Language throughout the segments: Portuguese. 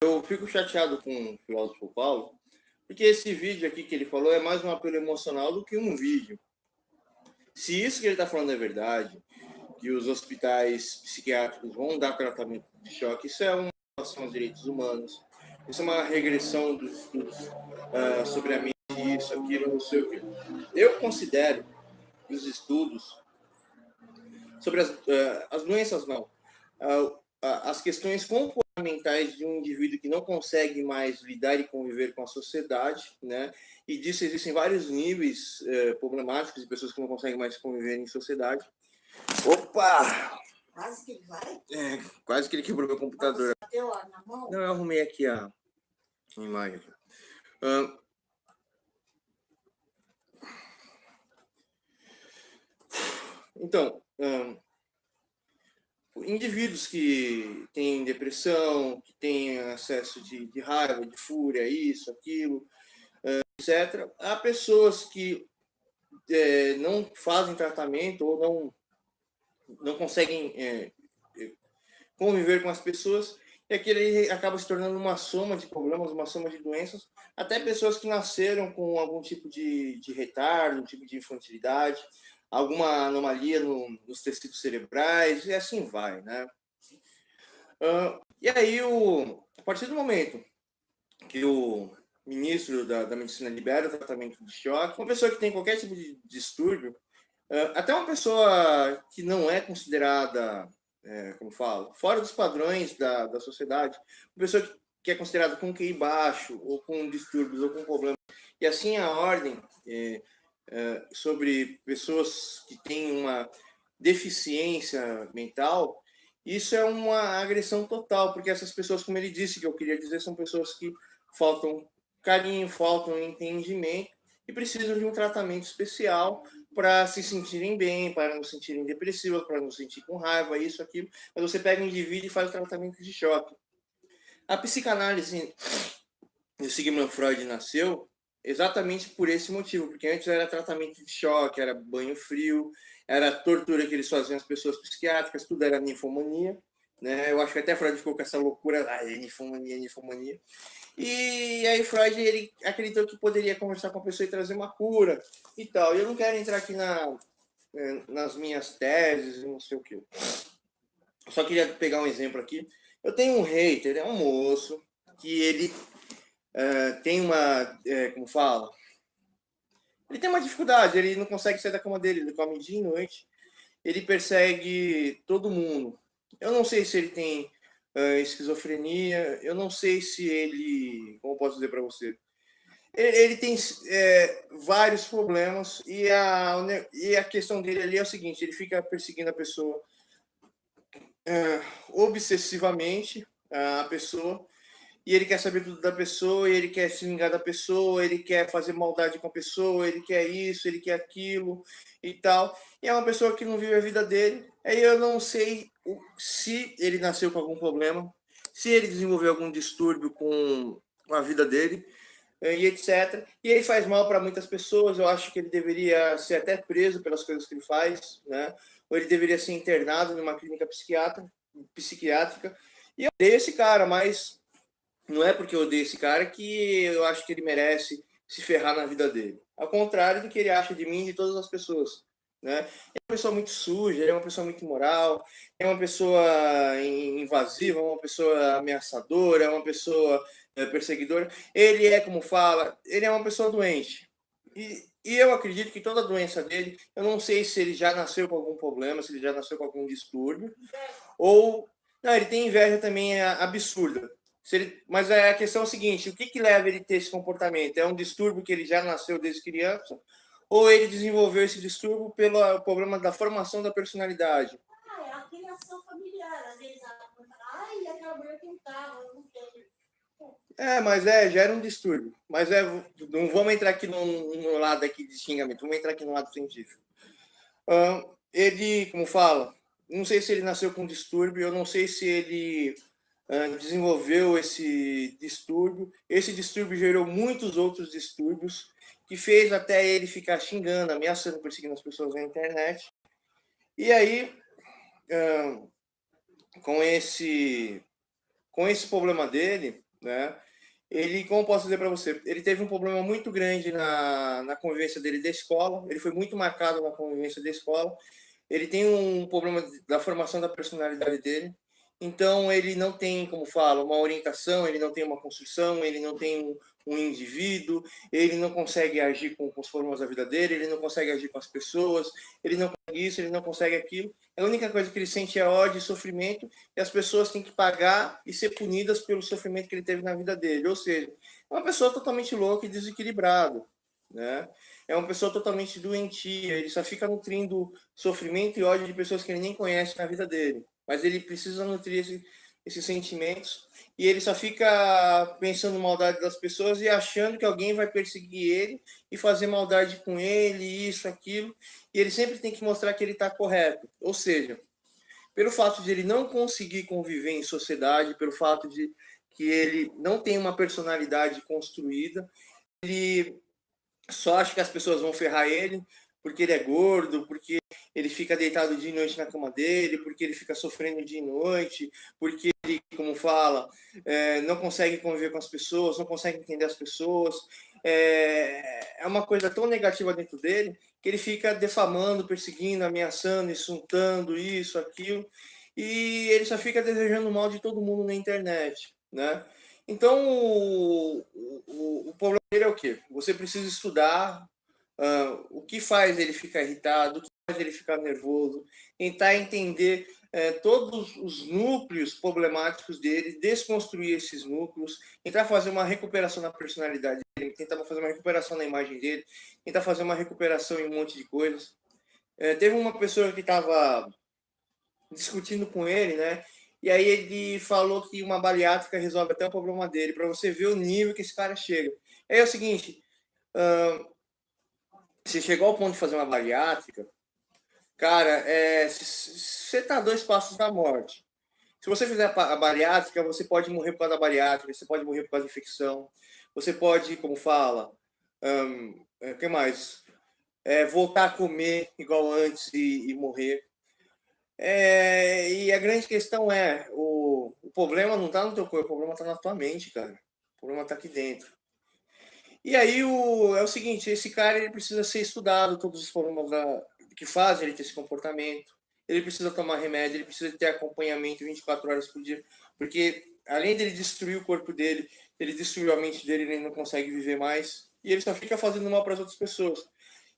Eu fico chateado com o filósofo Paulo, porque esse vídeo aqui que ele falou é mais um apelo emocional do que um vídeo. Se isso que ele está falando é verdade, que os hospitais psiquiátricos vão dar tratamento de choque, isso é uma violação aos direitos humanos, isso é uma regressão dos estudos sobre a mente, isso, aquilo, não sei o quê. Eu considero que os estudos sobre as doenças, não, as questões comportamentais de um indivíduo que não consegue mais lidar e conviver com a sociedade, né? E disso existem vários níveis problemáticos de pessoas que não conseguem mais conviver em sociedade. Opa! Quase que ele vai? Quase que ele quebrou meu computador. Você bateu na mão? Não, eu arrumei aqui a imagem. Então, indivíduos que têm depressão, que têm acesso de raiva, de fúria, isso, aquilo, etc. Há pessoas que não fazem tratamento ou não conseguem conviver com as pessoas, e aquele acaba se tornando uma soma de problemas, uma soma de doenças, até pessoas que nasceram com algum tipo de retardo, um tipo de infantilidade, alguma anomalia nos tecidos cerebrais, e assim vai, né? E aí, a partir do momento que o ministro da Medicina libera o tratamento de choque, uma pessoa que tem qualquer tipo de distúrbio, até uma pessoa que não é considerada, como falo, fora dos padrões da sociedade, uma pessoa que é considerada com QI baixo, ou com distúrbios, ou com problemas, e assim a ordem sobre pessoas que têm uma deficiência mental, isso é uma agressão total, porque essas pessoas, como ele disse, que eu queria dizer, são pessoas que faltam carinho, faltam entendimento e precisam de um tratamento especial para se sentirem bem, para não se sentirem depressivas, para não se sentir com raiva, isso, aquilo. Mas você pega um indivíduo e faz o tratamento de choque. A psicanálise de Sigmund Freud nasceu exatamente por esse motivo, porque antes era tratamento de choque, era banho frio, era tortura que eles faziam às pessoas psiquiátricas, tudo era ninfomania, né? Eu acho que até Freud ficou com essa loucura, ninfomania, ninfomania. E aí Freud, ele acreditou que poderia conversar com a pessoa e trazer uma cura e tal. E eu não quero entrar aqui nas minhas teses, não sei o que. Eu só queria pegar um exemplo aqui. Eu tenho um hater, é um moço, que ele tem uma, como fala? Ele tem uma dificuldade, ele não consegue sair da cama dele, ele come dia e noite. Ele persegue todo mundo. Eu não sei se ele tem esquizofrenia, eu não sei se ele, como posso dizer para você, ele tem vários problemas e a questão dele ali é o seguinte, ele fica perseguindo a pessoa obsessivamente, a pessoa, e ele quer saber tudo da pessoa, e ele quer se vingar da pessoa, ele quer fazer maldade com a pessoa, ele quer isso, ele quer aquilo e tal. E é uma pessoa que não vive a vida dele. Aí eu não sei se ele nasceu com algum problema, se ele desenvolveu algum distúrbio com a vida dele, e etc. E ele faz mal para muitas pessoas. Eu acho que ele deveria ser até preso pelas coisas que ele faz, né? Ou ele deveria ser internado numa clínica psiquiátrica. E eu odeio esse cara, mas não é porque eu odeio esse cara que eu acho que ele merece se ferrar na vida dele. Ao contrário do que ele acha de mim e de todas as pessoas. Né? É uma pessoa muito suja, ele é uma pessoa muito imoral, é uma pessoa invasiva, é uma pessoa ameaçadora, é uma pessoa perseguidora. Ele é, como fala, ele é uma pessoa doente. E eu acredito que toda a doença dele, eu não sei se ele já nasceu com algum problema, se ele já nasceu com algum distúrbio, ou... Não, ele tem inveja também absurda. Mas a questão é a seguinte, o que leva ele a ter esse comportamento? É um distúrbio que ele já nasceu desde criança? Ou ele desenvolveu esse distúrbio pelo problema da formação da personalidade? É a criação familiar. Às vezes aquela mulher tentava, não tem. Mas já era um distúrbio. Mas não vamos entrar aqui no lado aqui de xingamento, vamos entrar aqui no lado científico. Ele, como fala, não sei se ele nasceu com distúrbio, eu não sei se ele desenvolveu esse distúrbio. Esse distúrbio gerou muitos outros distúrbios, que fez até ele ficar xingando, ameaçando, perseguindo as pessoas na internet. E aí, com esse problema dele, né? Ele, como posso dizer para você, ele teve um problema muito grande na convivência dele da escola, ele foi muito marcado na convivência da escola, ele tem um problema da formação da personalidade dele, então ele não tem, como fala, uma orientação, ele não tem uma construção, ele não tem um indivíduo, ele não consegue agir com os problemas da vida dele, ele não consegue agir com as pessoas, ele não consegue isso, ele não consegue aquilo. A única coisa que ele sente é ódio e sofrimento, e as pessoas têm que pagar e ser punidas pelo sofrimento que ele teve na vida dele. Ou seja, é uma pessoa totalmente louca e desequilibrada, né? É uma pessoa totalmente doentia, ele só fica nutrindo sofrimento e ódio de pessoas que ele nem conhece na vida dele. Mas ele precisa nutrir esses sentimentos e ele só fica pensando maldade das pessoas e achando que alguém vai perseguir ele e fazer maldade com ele, isso, aquilo. E ele sempre tem que mostrar que ele está correto. Ou seja, pelo fato de ele não conseguir conviver em sociedade, pelo fato de que ele não tem uma personalidade construída, ele só acha que as pessoas vão ferrar ele porque ele é gordo, porque ele fica deitado dia e noite na cama dele, porque ele fica sofrendo dia e noite, porque ele, como fala, não consegue conviver com as pessoas, não consegue entender as pessoas. É uma coisa tão negativa dentro dele que ele fica defamando, perseguindo, ameaçando, insultando, isso, aquilo, e ele só fica desejando mal de todo mundo na internet, né? Então, o problema dele é o quê? Você precisa estudar o que faz ele ficar irritado, o que faz ele ficar nervoso, tentar entender todos os núcleos problemáticos dele, desconstruir esses núcleos, tentar fazer uma recuperação na personalidade dele, tentar fazer uma recuperação na imagem dele, tentar fazer uma recuperação em um monte de coisas. Teve uma pessoa que estava discutindo com ele, né? E aí ele falou que uma bariátrica resolve até o problema dele, para você ver o nível que esse cara chega. É o seguinte, se chegou ao ponto de fazer uma bariátrica, cara, você tá a 2 passos da morte. Se você fizer a bariátrica, você pode morrer por causa da bariátrica, você pode morrer por causa de infecção, você pode, como fala, o que mais? Voltar a comer igual antes e morrer. E a grande questão o problema não está no teu corpo, o problema está na tua mente, cara. O problema está aqui dentro. E aí é o seguinte, esse cara ele precisa ser estudado, todos os problemas que fazem ele ter esse comportamento. Ele precisa tomar remédio, ele precisa ter acompanhamento 24 horas por dia, porque além dele destruir o corpo dele, ele destruiu a mente dele, ele não consegue viver mais, e ele só fica fazendo mal para as outras pessoas.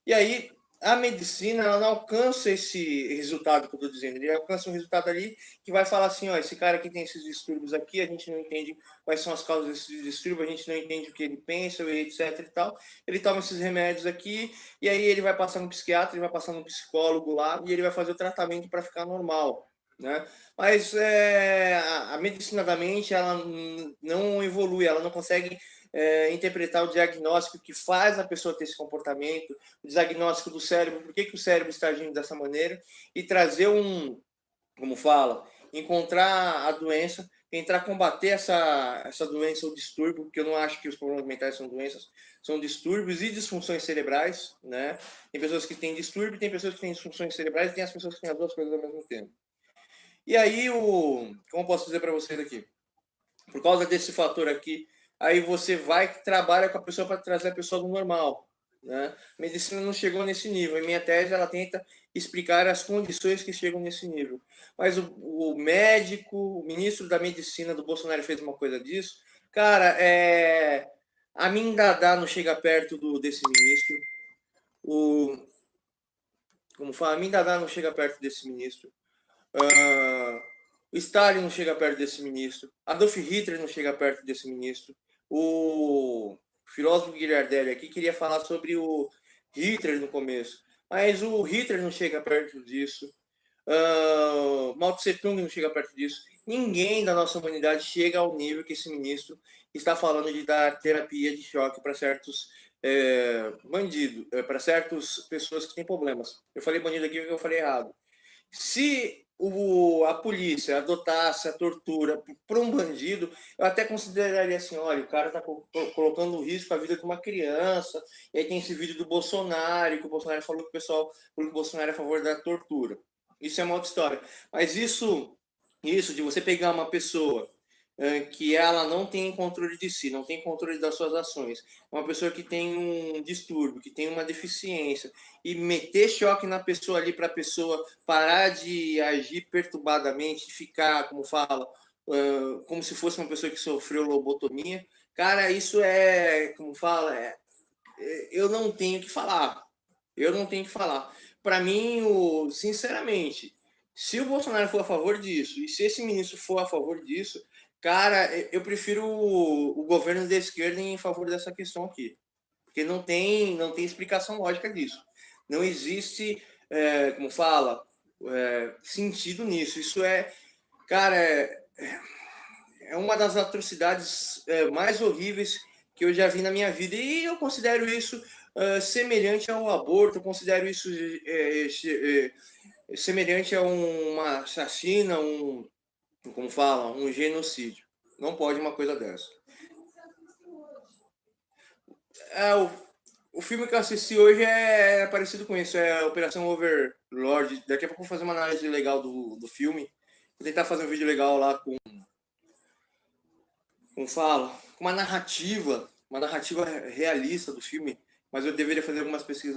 E aí a medicina ela não alcança esse resultado que eu estou dizendo, ele alcança um resultado ali que vai falar assim, ó, esse cara aqui tem esses distúrbios aqui, a gente não entende quais são as causas desses distúrbios, a gente não entende o que ele pensa, etc e tal. Ele toma esses remédios aqui e aí ele vai passar no psiquiatra, ele vai passar no psicólogo lá e ele vai fazer o tratamento para ficar normal, né? Mas a medicina da mente ela não evolui, ela não consegue interpretar o diagnóstico que faz a pessoa ter esse comportamento, o diagnóstico do cérebro, por que o cérebro está agindo dessa maneira, e trazer como fala, encontrar a doença, tentar combater essa doença ou distúrbio, porque eu não acho que os problemas mentais são doenças, são distúrbios e disfunções cerebrais, né? Tem pessoas que têm distúrbio, tem pessoas que têm disfunções cerebrais e tem as pessoas que têm as duas coisas ao mesmo tempo. E aí, como posso dizer para vocês aqui? Por causa desse fator aqui, aí você vai que trabalha com a pessoa para trazer a pessoa do normal, né? A medicina não chegou nesse nível. Em minha tese, ela tenta explicar as condições que chegam nesse nível. Mas o médico, o ministro da medicina do Bolsonaro fez uma coisa disso. Cara, a mim Dadá não chega perto desse ministro. Como fala, a mim Dadá não chega perto desse ministro. O Stalin não chega perto desse ministro. Adolf Hitler não chega perto desse ministro. O filósofo Guilherdelli aqui queria falar sobre o Hitler no começo, mas o Hitler não chega perto disso. Mao Tse Tung não chega perto disso. Ninguém da nossa humanidade chega ao nível que esse ministro está falando de dar terapia de choque para certos bandidos, para certas pessoas que têm problemas. Eu falei bandido aqui porque eu falei errado. Se a polícia adotasse a tortura para um bandido, eu até consideraria assim, olha, o cara está colocando em risco a vida de uma criança, e aí tem esse vídeo do Bolsonaro, que o Bolsonaro falou que o pessoal, porque o Bolsonaro é a favor da tortura. Isso é uma outra história. Mas isso de você pegar uma pessoa que ela não tem controle de si, não tem controle das suas ações. Uma pessoa que tem um distúrbio, que tem uma deficiência, e meter choque na pessoa ali para a pessoa parar de agir perturbadamente, ficar, como fala, como se fosse uma pessoa que sofreu lobotomia. Cara, isso como fala, eu não tenho que falar. Eu não tenho que falar. Para mim, sinceramente, se o Bolsonaro for a favor disso e se esse ministro for a favor disso, cara, eu prefiro o governo da esquerda em favor dessa questão aqui. Porque não tem explicação lógica disso. Não existe, como fala, sentido nisso. Isso cara, é uma das atrocidades mais horríveis que eu já vi na minha vida. E eu considero isso semelhante ao aborto, eu considero isso semelhante a uma chacina, como fala, um genocídio. Não pode uma coisa dessa. O filme que eu assisti hoje é parecido com isso, é Operação Overlord. Daqui a pouco eu vou fazer uma análise legal do filme. Vou tentar fazer um vídeo legal lá como fala, com uma narrativa realista do filme, mas eu deveria fazer algumas pesquisas